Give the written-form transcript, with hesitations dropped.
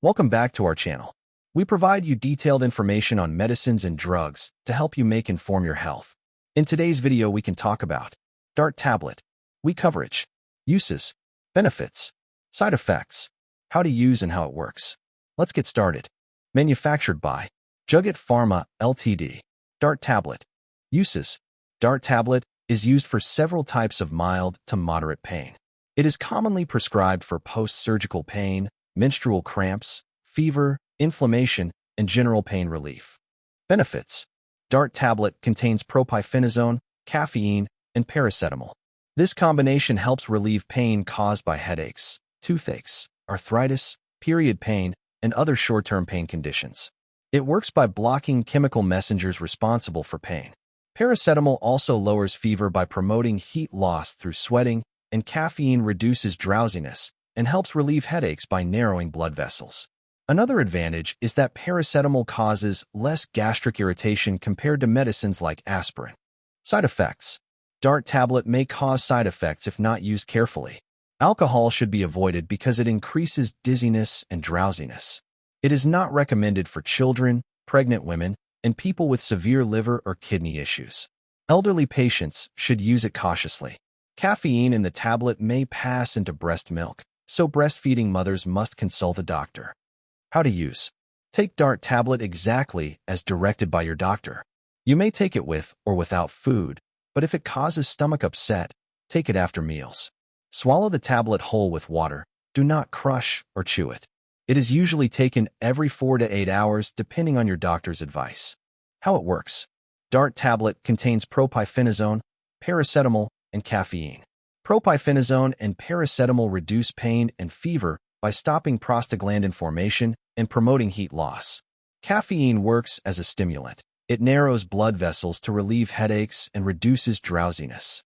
Welcome back to our channel. We provide you detailed information on medicines and drugs to help you inform your health. In today's video, we can talk about DART tablet, weak coverage, uses, benefits, side effects, how to use and how it works. Let's get started. Manufactured by Juggett Pharma Ltd. DART tablet. Uses. DART tablet is used for several types of mild to moderate pain. It is commonly prescribed for post-surgical pain, menstrual cramps, fever, inflammation, and general pain relief. Benefits. DART tablet contains propionate, caffeine, and paracetamol. This combination helps relieve pain caused by headaches, toothaches, arthritis, period pain, and other short-term pain conditions. It works by blocking chemical messengers responsible for pain. Paracetamol also lowers fever by promoting heat loss through sweating, and caffeine reduces drowsiness and helps relieve headaches by narrowing blood vessels. Another advantage is that paracetamol causes less gastric irritation compared to medicines like aspirin. Side effects. DART tablet may cause side effects if not used carefully. Alcohol should be avoided because it increases dizziness and drowsiness. It is not recommended for children, pregnant women, and people with severe liver or kidney issues. Elderly patients should use it cautiously. Caffeine in the tablet may pass into breast milk, so breastfeeding mothers must consult a doctor. How to use. Take DART tablet exactly as directed by your doctor. You may take it with or without food, but if it causes stomach upset, take it after meals. Swallow the tablet whole with water. Do not crush or chew it. It is usually taken every 4 to 8 hours depending on your doctor's advice. How it works. DART tablet contains propionate, paracetamol, and caffeine. Propionate and paracetamol reduce pain and fever by stopping prostaglandin formation and promoting heat loss. Caffeine works as a stimulant. It narrows blood vessels to relieve headaches and reduces drowsiness.